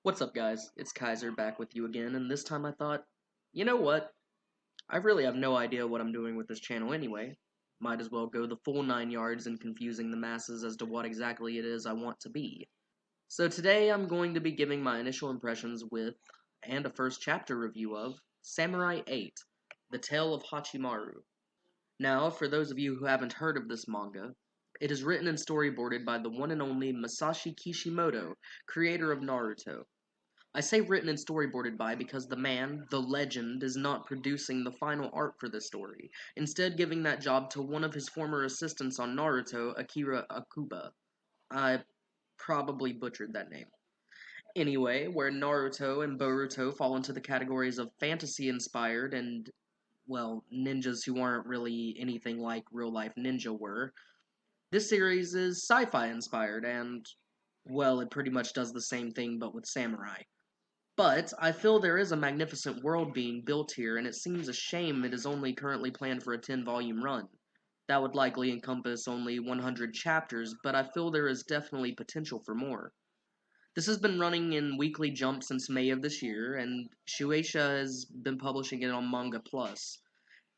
What's up, guys? It's Kaiser back with you again, and this time I thought, you know what? I really have no idea what I'm doing with this channel anyway. Might as well go the full 9 yards in confusing the masses as to what exactly it is I want to be. So today I'm going to be giving my initial impressions with, and a first chapter review of, Samurai 8, The Tale of Hachimaru. Now, for those of you who haven't heard of this manga, it is written and storyboarded by the one and only Masashi Kishimoto, creator of Naruto. I say written and storyboarded by because the man, the legend, is not producing the final art for this story, instead giving that job to one of his former assistants on Naruto, Akira Akuba. I probably butchered that name. Anyway, where Naruto and Boruto fall into the categories of fantasy-inspired and, well, ninjas who aren't really anything like real-life ninja were, this series is sci-fi inspired and, well, it pretty much does the same thing but with samurai. But I feel there is a magnificent world being built here, and it seems a shame it is only currently planned for a 10-volume run. That would likely encompass only 100 chapters, but I feel there is definitely potential for more. This has been running in weekly jump since May of this year, and Shueisha has been publishing it on Manga Plus.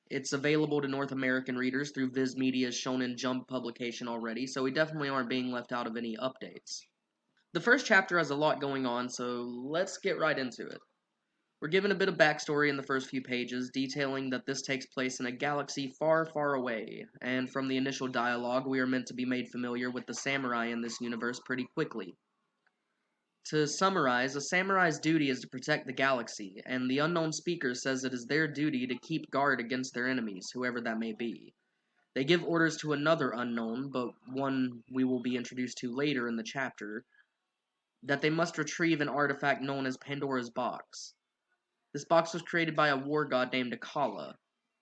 It's available to North American readers through Viz Media's Shonen Jump publication already, so we definitely aren't being left out of any updates. The first chapter has a lot going on, so let's get right into it. We're given a bit of backstory in the first few pages, detailing that this takes place in a galaxy far, far away, and from the initial dialogue, we are meant to be made familiar with the samurai in this universe pretty quickly. To summarize, a samurai's duty is to protect the galaxy, and the unknown speaker says it is their duty to keep guard against their enemies, whoever that may be. They give orders to another unknown, but one we will be introduced to later in the chapter, that they must retrieve an artifact known as Pandora's Box. This box was created by a war god named Akala,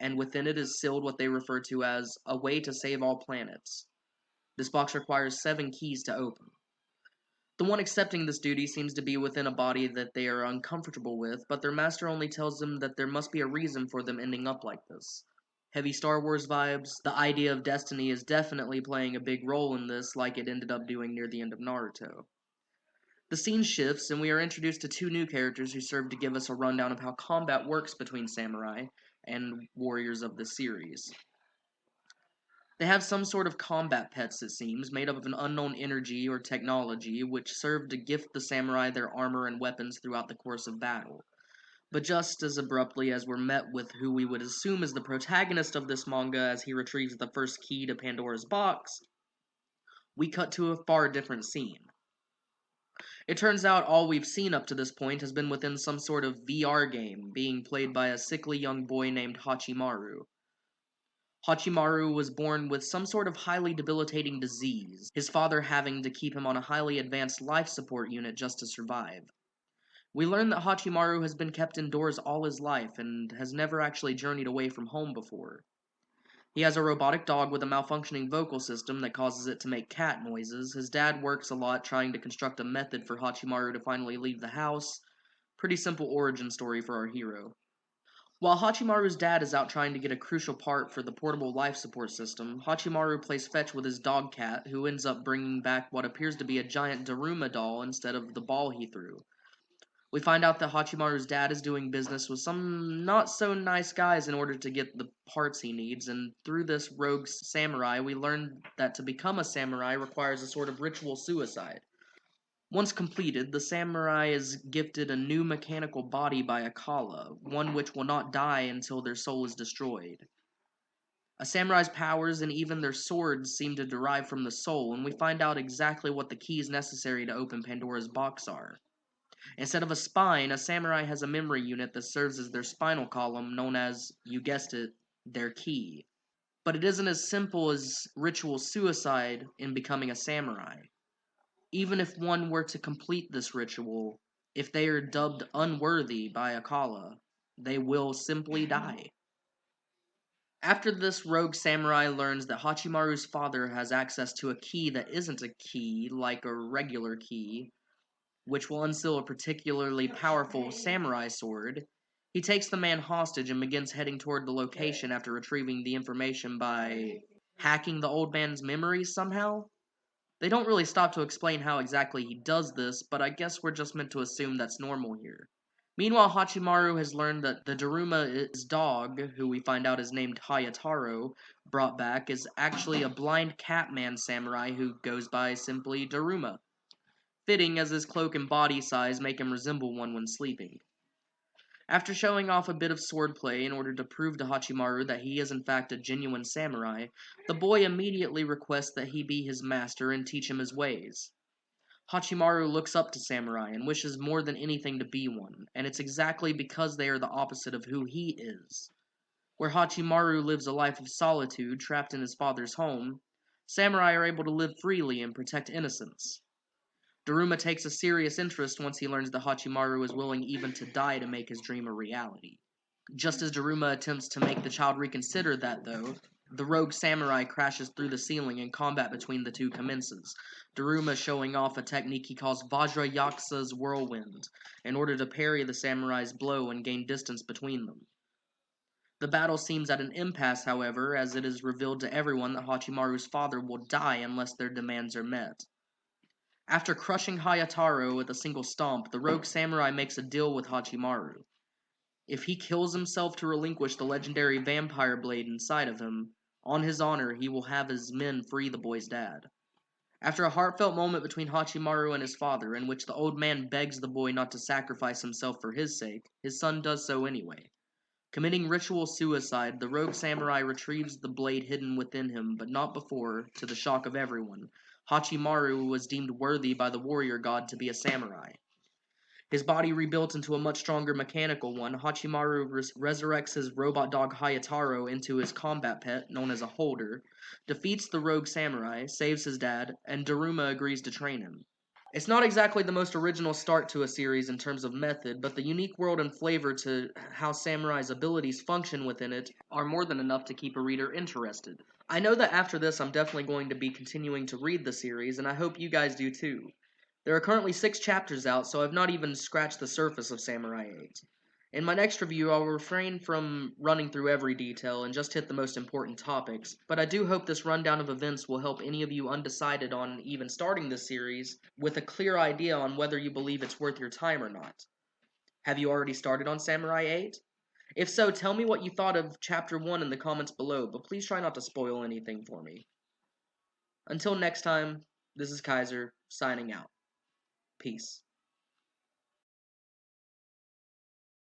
and within it is sealed what they refer to as a way to save all planets. This box requires 7 keys to open. The one accepting this duty seems to be within a body that they are uncomfortable with, but their master only tells them that there must be a reason for them ending up like this. Heavy Star Wars vibes, the idea of destiny is definitely playing a big role in this, like it ended up doing near the end of Naruto. The scene shifts, and we are introduced to 2 new characters who serve to give us a rundown of how combat works between samurai and warriors of the series. They have some sort of combat pets, it seems, made up of an unknown energy or technology, which serve to gift the samurai their armor and weapons throughout the course of battle. But just as abruptly as we're met with who we would assume is the protagonist of this manga as he retrieves the first key to Pandora's box, we cut to a far different scene. It turns out all we've seen up to this point has been within some sort of VR game, being played by a sickly young boy named Hachimaru. Hachimaru was born with some sort of highly debilitating disease, his father having to keep him on a highly advanced life support unit just to survive. We learn that Hachimaru has been kept indoors all his life and has never actually journeyed away from home before. He has a robotic dog with a malfunctioning vocal system that causes it to make cat noises. His dad works a lot trying to construct a method for Hachimaru to finally leave the house. Pretty simple origin story for our hero. While Hachimaru's dad is out trying to get a crucial part for the portable life support system, Hachimaru plays fetch with his dog cat, who ends up bringing back what appears to be a giant Daruma doll instead of the ball he threw. We find out that Hachimaru's dad is doing business with some not-so-nice guys in order to get the parts he needs, and through this rogue samurai, we learn that to become a samurai requires a sort of ritual suicide. Once completed, the samurai is gifted a new mechanical body by Akala, one which will not die until their soul is destroyed. A samurai's powers and even their swords seem to derive from the soul, and we find out exactly what the keys necessary to open Pandora's box are. Instead of a spine, a samurai has a memory unit that serves as their spinal column, known as, you guessed it, their ki. But it isn't as simple as ritual suicide in becoming a samurai. Even if one were to complete this ritual, if they are dubbed unworthy by Akala, they will simply die. After this, rogue samurai learns that Hachimaru's father has access to a key that isn't a key, like a regular key, which will unseal a particularly powerful samurai sword. He takes the man hostage and begins heading toward the location after retrieving the information by hacking the old man's memories somehow. They don't really stop to explain how exactly he does this, but I guess we're just meant to assume that's normal here. Meanwhile, Hachimaru has learned that the Daruma's dog, who we find out is named Hayataro, brought back, is actually a blind catman samurai who goes by simply Daruma. Fitting, as his cloak and body size make him resemble one when sleeping. After showing off a bit of swordplay in order to prove to Hachimaru that he is in fact a genuine samurai, the boy immediately requests that he be his master and teach him his ways. Hachimaru looks up to samurai and wishes more than anything to be one, and it's exactly because they are the opposite of who he is. Where Hachimaru lives a life of solitude trapped in his father's home, samurai are able to live freely and protect innocence. Daruma takes a serious interest once he learns that Hachimaru is willing even to die to make his dream a reality. Just as Daruma attempts to make the child reconsider that, though, the rogue samurai crashes through the ceiling and combat between the two commences, Daruma showing off a technique he calls Vajrayaksha's Whirlwind, in order to parry the samurai's blow and gain distance between them. The battle seems at an impasse, however, as it is revealed to everyone that Hachimaru's father will die unless their demands are met. After crushing Hayataro with a single stomp, the rogue samurai makes a deal with Hachimaru. If he kills himself to relinquish the legendary vampire blade inside of him, on his honor he will have his men free the boy's dad. After a heartfelt moment between Hachimaru and his father, in which the old man begs the boy not to sacrifice himself for his sake, his son does so anyway. Committing ritual suicide, the rogue samurai retrieves the blade hidden within him, but not before, to the shock of everyone, Hachimaru was deemed worthy by the warrior god to be a samurai. His body rebuilt into a much stronger mechanical one, Hachimaru resurrects his robot dog Hayataro into his combat pet, known as a holder, defeats the rogue samurai, saves his dad, and Daruma agrees to train him. It's not exactly the most original start to a series in terms of method, but the unique world and flavor to how samurai's abilities function within it are more than enough to keep a reader interested. I know that after this I'm definitely going to be continuing to read the series, and I hope you guys do too. There are currently 6 chapters out, so I've not even scratched the surface of Samurai 8. In my next review, I'll refrain from running through every detail and just hit the most important topics, but I do hope this rundown of events will help any of you undecided on even starting this series with a clear idea on whether you believe it's worth your time or not. Have you already started on Samurai 8? If so, tell me what you thought of Chapter 1 in the comments below, but please try not to spoil anything for me. Until next time, this is Kaiser, signing out. Peace.